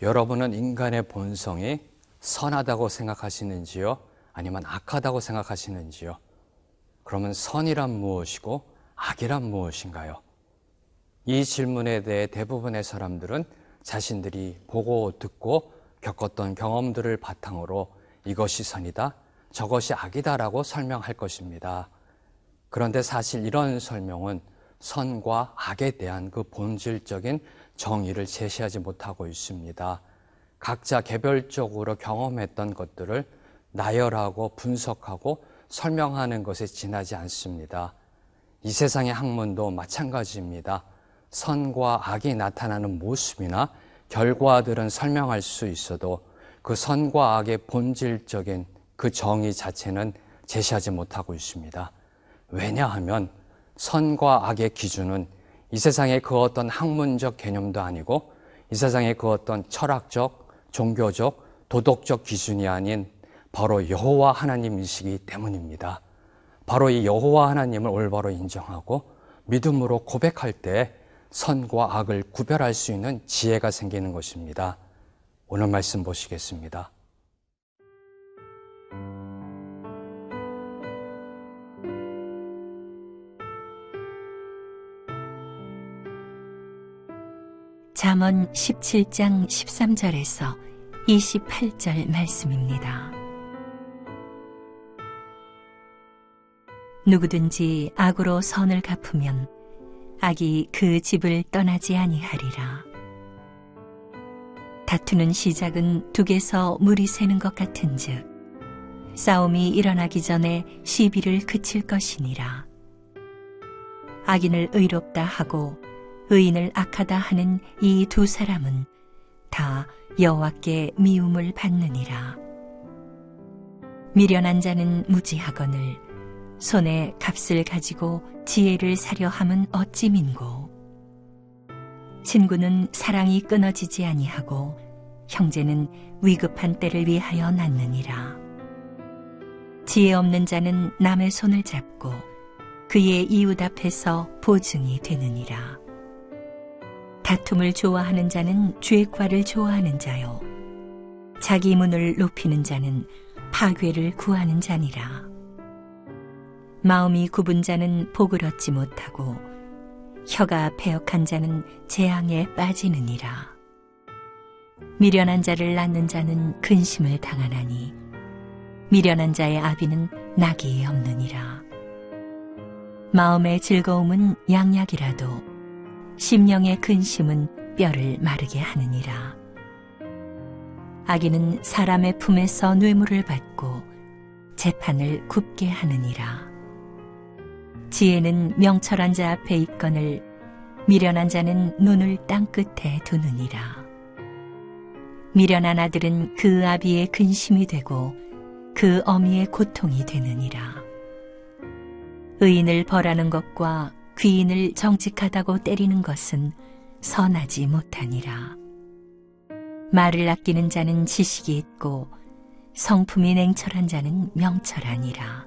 여러분은 인간의 본성이 선하다고 생각하시는지요? 아니면 악하다고 생각하시는지요? 그러면 선이란 무엇이고 악이란 무엇인가요? 이 질문에 대해 대부분의 사람들은 자신들이 보고 듣고 겪었던 경험들을 바탕으로 이것이 선이다, 저것이 악이다라고 설명할 것입니다. 그런데 사실 이런 설명은 선과 악에 대한 그 본질적인 정의를 제시하지 못하고 있습니다. 각자 개별적으로 경험했던 것들을 나열하고 분석하고 설명하는 것에 지나지 않습니다. 이 세상의 학문도 마찬가지입니다. 선과 악이 나타나는 모습이나 결과들은 설명할 수 있어도 그 선과 악의 본질적인 그 정의 자체는 제시하지 못하고 있습니다. 왜냐하면 선과 악의 기준은 이 세상의 그 어떤 학문적 개념도 아니고 이 세상의 그 어떤 철학적, 종교적, 도덕적 기준이 아닌 바로 여호와 하나님이시기 때문입니다. 바로 이 여호와 하나님을 올바로 인정하고 믿음으로 고백할 때 선과 악을 구별할 수 있는 지혜가 생기는 것입니다. 오늘 말씀 보시겠습니다. 잠언 17장 13절에서 28절 말씀입니다. 누구든지 악으로 선을 갚으면 악이 그 집을 떠나지 아니하리라. 다투는 시작은 둑에서 물이 새는 것 같은즉 싸움이 일어나기 전에 시비를 그칠 것이니라. 악인을 의롭다 하고 의인을 악하다 하는 이 두 사람은 다 여호와께 미움을 받느니라. 미련한 자는 무지하거늘 손에 값을 가지고 지혜를 사려 함은 어찌 민고. 친구는 사랑이 끊어지지 아니하고 형제는 위급한 때를 위하여 낳느니라. 지혜 없는 자는 남의 손을 잡고 그의 이웃 앞에서 보증이 되느니라. 다툼을 좋아하는 자는 죄과를 좋아하는 자요 자기 문을 높이는 자는 파괴를 구하는 자니라. 마음이 굽은 자는 복을 얻지 못하고 혀가 패역한 자는 재앙에 빠지느니라. 미련한 자를 낳는 자는 근심을 당하나니 미련한 자의 아비는 낙이 없느니라. 마음의 즐거움은 양약이라도 심령의 근심은 뼈를 마르게 하느니라. 악인은 사람의 품에서 뇌물을 받고 재판을 굽게 하느니라. 지혜는 명철한 자 앞에 있거늘 미련한 자는 눈을 땅 끝에 두느니라. 미련한 아들은 그 아비의 근심이 되고 그 어미의 고통이 되느니라. 의인을 벌하는 것과 귀인을 정직하다고 때리는 것은 선하지 못하니라. 말을 아끼는 자는 지식이 있고 성품이 냉철한 자는 명철하니라.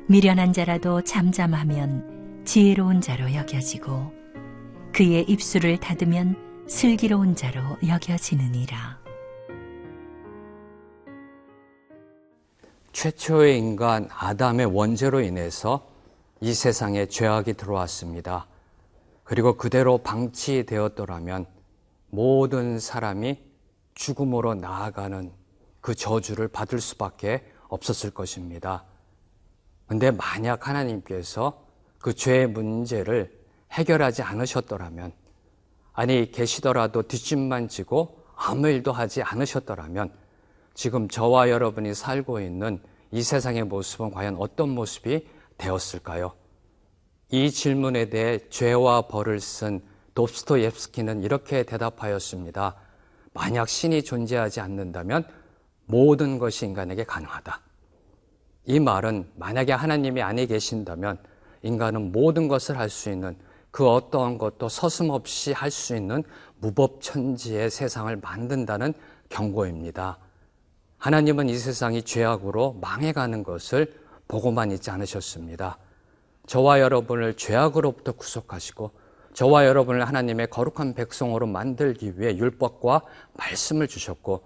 미련한 자라도 잠잠하면 지혜로운 자로 여겨지고 그의 입술을 닫으면 슬기로운 자로 여겨지느니라. 최초의 인간 아담의 원죄로 인해서 이 세상에 죄악이 들어왔습니다. 그리고 그대로 방치되었더라면 모든 사람이 죽음으로 나아가는 그 저주를 받을 수밖에 없었을 것입니다. 그런데 만약 하나님께서 그 죄의 문제를 해결하지 않으셨더라면, 아니 계시더라도 뒷짐만 지고 아무 일도 하지 않으셨더라면 지금 저와 여러분이 살고 있는 이 세상의 모습은 과연 어떤 모습이 되었을까요? 이 질문에 대해 죄와 벌을 쓴 돕스토옙스키는 이렇게 대답하였습니다. 만약 신이 존재하지 않는다면 모든 것이 인간에게 가능하다. 이 말은 만약에 하나님이 안에 계신다면 인간은 모든 것을 할 수 있는 그 어떠한 것도 서슴없이 할 수 있는 무법천지의 세상을 만든다는 경고입니다. 하나님은 이 세상이 죄악으로 망해가는 것을 보고만 있지 않으셨습니다. 저와 여러분을 죄악으로부터 구속하시고 저와 여러분을 하나님의 거룩한 백성으로 만들기 위해 율법과 말씀을 주셨고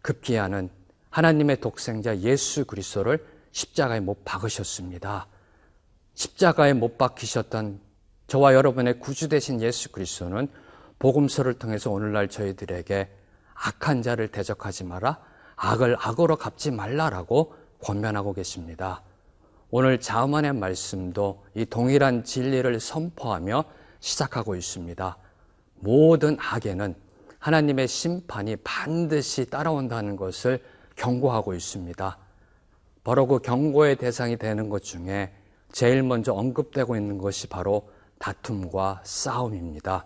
급기야는 하나님의 독생자 예수 그리스도를 십자가에 못 박으셨습니다. 십자가에 못 박히셨던 저와 여러분의 구주 되신 예수 그리스도는 복음서를 통해서 오늘날 저희들에게 악한 자를 대적하지 마라, 악을 악으로 갚지 말라라고 권면하고 계십니다. 오늘 자음안의 말씀도 이 동일한 진리를 선포하며 시작하고 있습니다. 모든 악에는 하나님의 심판이 반드시 따라온다는 것을 경고하고 있습니다. 바로 그 경고의 대상이 되는 것 중에 제일 먼저 언급되고 있는 것이 바로 다툼과 싸움입니다.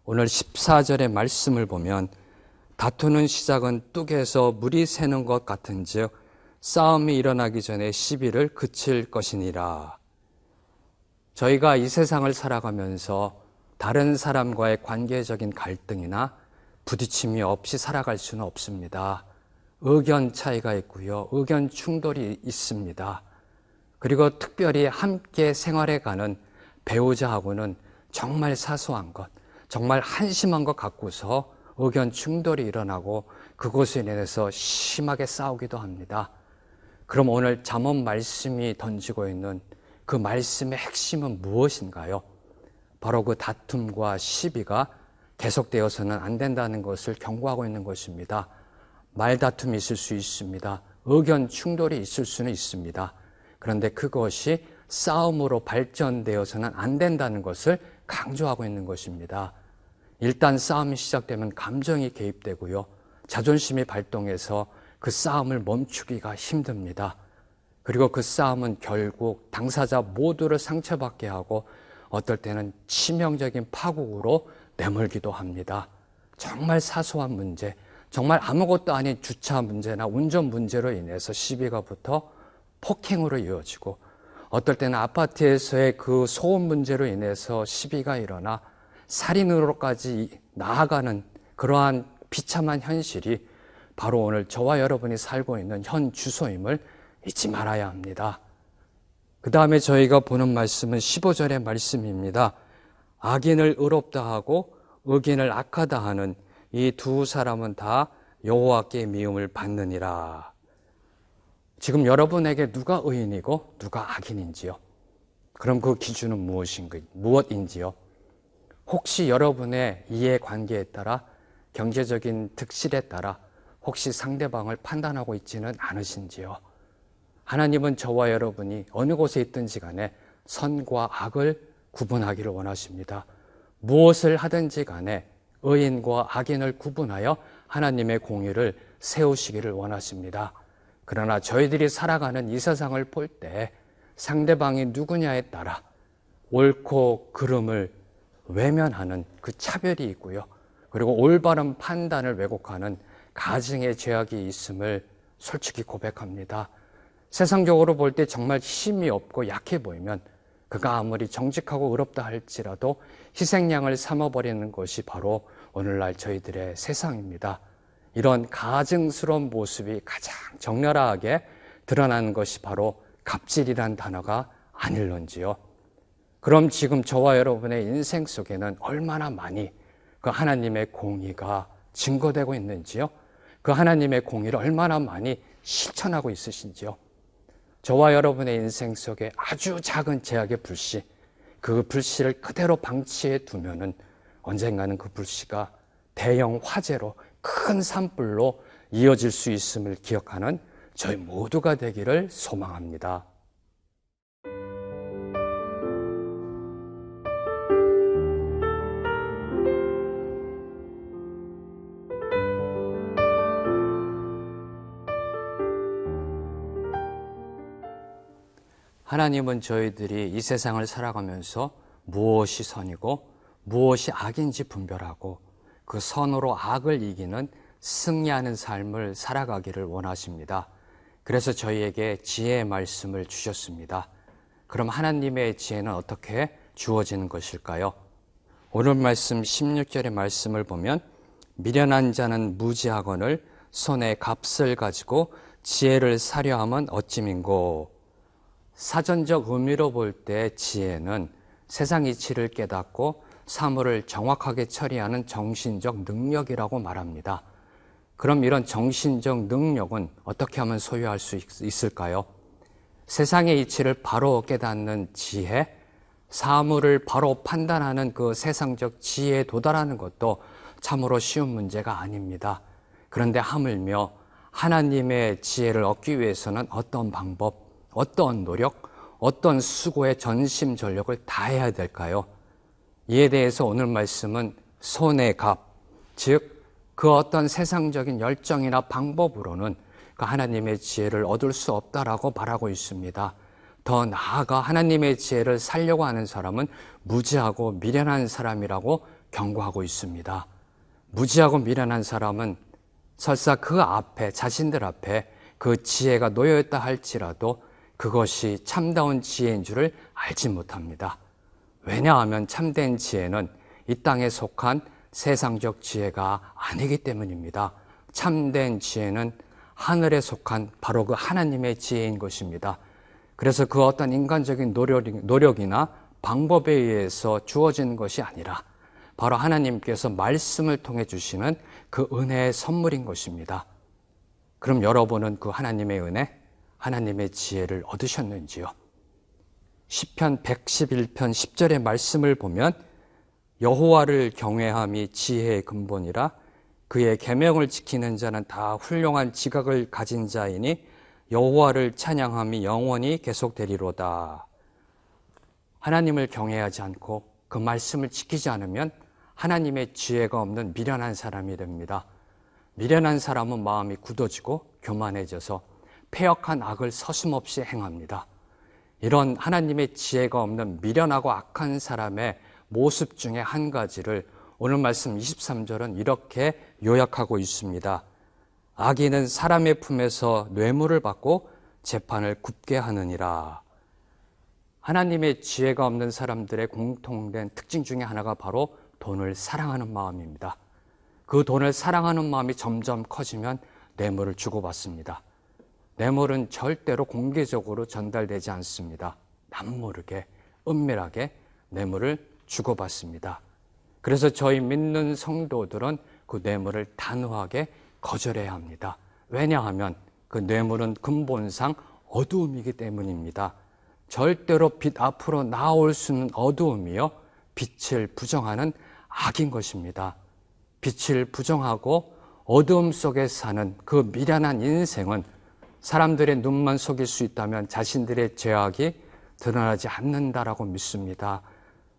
오늘 14절의 말씀을 보면 다투는 시작은 뚝에서 물이 새는 것 같은즉 싸움이 일어나기 전에 시비를 그칠 것이니라. 저희가 이 세상을 살아가면서 다른 사람과의 관계적인 갈등이나 부딪힘이 없이 살아갈 수는 없습니다. 의견 차이가 있고요. 의견 충돌이 있습니다. 그리고 특별히 함께 생활해가는 배우자하고는 정말 사소한 것, 정말 한심한 것 갖고서 의견 충돌이 일어나고 그것에 인해서 심하게 싸우기도 합니다. 그럼 오늘 잠언 말씀이 던지고 있는 그 말씀의 핵심은 무엇인가요? 바로 그 다툼과 시비가 계속되어서는 안 된다는 것을 경고하고 있는 것입니다. 말다툼이 있을 수 있습니다. 의견 충돌이 있을 수는 있습니다. 그런데 그것이 싸움으로 발전되어서는 안 된다는 것을 강조하고 있는 것입니다. 일단 싸움이 시작되면 감정이 개입되고요. 자존심이 발동해서 그 싸움을 멈추기가 힘듭니다. 그리고 그 싸움은 결국 당사자 모두를 상처받게 하고 어떨 때는 치명적인 파국으로 내몰기도 합니다. 정말 사소한 문제, 정말 아무것도 아닌 주차 문제나 운전 문제로 인해서 시비가 붙어 폭행으로 이어지고 어떨 때는 아파트에서의 그 소음 문제로 인해서 시비가 일어나 살인으로까지 나아가는 그러한 비참한 현실이 바로 오늘 저와 여러분이 살고 있는 현 주소임을 잊지 말아야 합니다. 그 다음에 저희가 보는 말씀은 15절의 말씀입니다. 악인을 의롭다 하고 의인을 악하다 하는 이 두 사람은 다 여호와께 미움을 받느니라. 지금 여러분에게 누가 의인이고 누가 악인인지요? 그럼 그 기준은 무엇인지요? 혹시 여러분의 이해관계에 따라 경제적인 득실에 따라 혹시 상대방을 판단하고 있지는 않으신지요? 하나님은 저와 여러분이 어느 곳에 있든지 간에 선과 악을 구분하기를 원하십니다. 무엇을 하든지 간에 의인과 악인을 구분하여 하나님의 공의를 세우시기를 원하십니다. 그러나 저희들이 살아가는 이 세상을 볼 때 상대방이 누구냐에 따라 옳고 그름을 외면하는 그 차별이 있고요. 그리고 올바른 판단을 왜곡하는 가증의 죄악이 있음을 솔직히 고백합니다. 세상적으로 볼 때 정말 힘이 없고 약해 보이면 그가 아무리 정직하고 의롭다 할지라도 희생양을 삼아버리는 것이 바로 오늘날 저희들의 세상입니다. 이런 가증스러운 모습이 가장 적나라하게 드러나는 것이 바로 갑질이란 단어가 아닐런지요. 그럼 지금 저와 여러분의 인생 속에는 얼마나 많이 그 하나님의 공의가 증거되고 있는지요? 그 하나님의 공의를 얼마나 많이 실천하고 있으신지요? 저와 여러분의 인생 속에 아주 작은 제약의 불씨, 그 불씨를 그대로 방치해 두면은 언젠가는 그 불씨가 대형 화재로 큰 산불로 이어질 수 있음을 기억하는 저희 모두가 되기를 소망합니다. 하나님은 저희들이 이 세상을 살아가면서 무엇이 선이고 무엇이 악인지 분별하고 그 선으로 악을 이기는 승리하는 삶을 살아가기를 원하십니다. 그래서 저희에게 지혜의 말씀을 주셨습니다. 그럼 하나님의 지혜는 어떻게 주어지는 것일까요? 오늘 말씀 16절의 말씀을 보면 미련한 자는 무지하거늘 손에 값을 가지고 지혜를 사려 함은 어찌민고. 사전적 의미로 볼 때 지혜는 세상 이치를 깨닫고 사물을 정확하게 처리하는 정신적 능력이라고 말합니다. 그럼 이런 정신적 능력은 어떻게 하면 소유할 수 있을까요? 세상의 이치를 바로 깨닫는 지혜, 사물을 바로 판단하는 그 세상적 지혜에 도달하는 것도 참으로 쉬운 문제가 아닙니다. 그런데 하물며 하나님의 지혜를 얻기 위해서는 어떤 방법, 어떤 노력, 어떤 수고의 전심전력을 다해야 될까요? 이에 대해서 오늘 말씀은 손의 값, 즉 그 어떤 세상적인 열정이나 방법으로는 그 하나님의 지혜를 얻을 수 없다라고 말하고 있습니다. 더 나아가 하나님의 지혜를 살려고 하는 사람은 무지하고 미련한 사람이라고 경고하고 있습니다. 무지하고 미련한 사람은 설사 그 앞에, 자신들 앞에 그 지혜가 놓여있다 할지라도 그것이 참다운 지혜인 줄을 알지 못합니다. 왜냐하면 참된 지혜는 이 땅에 속한 세상적 지혜가 아니기 때문입니다. 참된 지혜는 하늘에 속한 바로 그 하나님의 지혜인 것입니다. 그래서 그 어떤 인간적인 노력이나 방법에 의해서 주어지는 것이 아니라 바로 하나님께서 말씀을 통해 주시는 그 은혜의 선물인 것입니다. 그럼 여러분은 그 하나님의 은혜, 하나님의 지혜를 얻으셨는지요? 시편 111편 10절의 말씀을 보면 여호와를 경외함이 지혜의 근본이라 그의 계명을 지키는 자는 다 훌륭한 지각을 가진 자이니 여호와를 찬양함이 영원히 계속되리로다. 하나님을 경외하지 않고 그 말씀을 지키지 않으면 하나님의 지혜가 없는 미련한 사람이 됩니다. 미련한 사람은 마음이 굳어지고 교만해져서 패역한 악을 서슴없이 행합니다. 이런 하나님의 지혜가 없는 미련하고 악한 사람의 모습 중에 한 가지를 오늘 말씀 23절은 이렇게 요약하고 있습니다. 악인은 사람의 품에서 뇌물을 받고 재판을 굽게 하느니라. 하나님의 지혜가 없는 사람들의 공통된 특징 중에 하나가 바로 돈을 사랑하는 마음입니다. 그 돈을 사랑하는 마음이 점점 커지면 뇌물을 주고받습니다. 뇌물은 절대로 공개적으로 전달되지 않습니다. 남모르게, 은밀하게 뇌물을 주고받습니다. 그래서 저희 믿는 성도들은 그 뇌물을 단호하게 거절해야 합니다. 왜냐하면 그 뇌물은 근본상 어두움이기 때문입니다. 절대로 빛 앞으로 나올 수는 어두움이요, 빛을 부정하는 악인 것입니다. 빛을 부정하고 어두움 속에 사는 그 미련한 인생은 사람들의 눈만 속일 수 있다면 자신들의 죄악이 드러나지 않는다라고 믿습니다.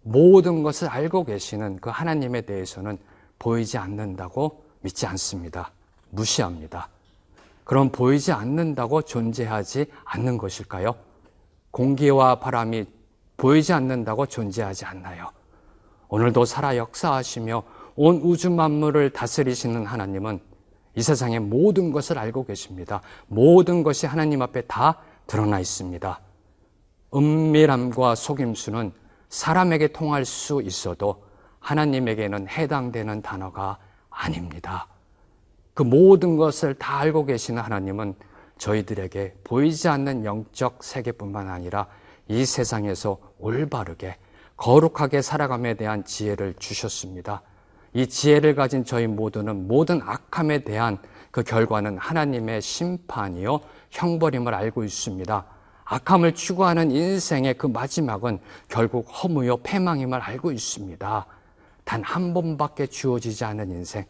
모든 것을 알고 계시는 그 하나님에 대해서는 보이지 않는다고 믿지 않습니다. 무시합니다. 그럼 보이지 않는다고 존재하지 않는 것일까요? 공기와 바람이 보이지 않는다고 존재하지 않나요? 오늘도 살아 역사하시며 온 우주 만물을 다스리시는 하나님은 이 세상의 모든 것을 알고 계십니다. 모든 것이 하나님 앞에 다 드러나 있습니다. 은밀함과 속임수는 사람에게 통할 수 있어도 하나님에게는 해당되는 단어가 아닙니다. 그 모든 것을 다 알고 계시는 하나님은 저희들에게 보이지 않는 영적 세계뿐만 아니라 이 세상에서 올바르게 거룩하게 살아감에 대한 지혜를 주셨습니다. 이 지혜를 가진 저희 모두는 모든 악함에 대한 그 결과는 하나님의 심판이요 형벌임을 알고 있습니다. 악함을 추구하는 인생의 그 마지막은 결국 허무요 패망임을 알고 있습니다. 단 한 번밖에 주어지지 않은 인생,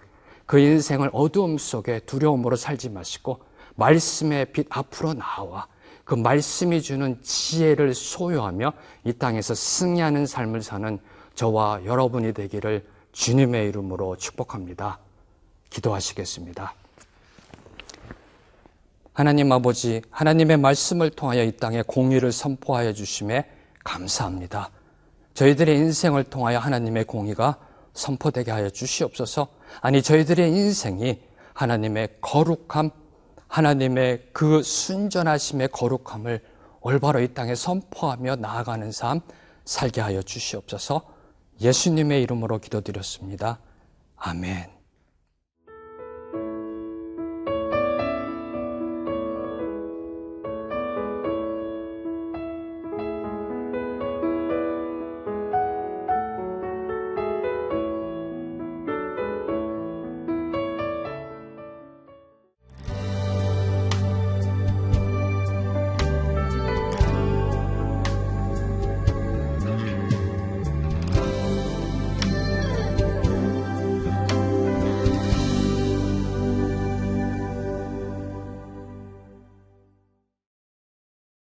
그 인생을 어두움 속에 두려움으로 살지 마시고 말씀의 빛 앞으로 나와 그 말씀이 주는 지혜를 소유하며 이 땅에서 승리하는 삶을 사는 저와 여러분이 되기를 주님의 이름으로 축복합니다. 기도하시겠습니다. 하나님 아버지, 하나님의 말씀을 통하여 이 땅에 공의를 선포하여 주심에 감사합니다. 저희들의 인생을 통하여 하나님의 공의가 선포되게 하여 주시옵소서. 아니, 저희들의 인생이 하나님의 거룩함, 하나님의 그 순전하심의 거룩함을 올바로 이 땅에 선포하며 나아가는 삶 살게 하여 주시옵소서. 예수님의 이름으로 기도드렸습니다. 아멘.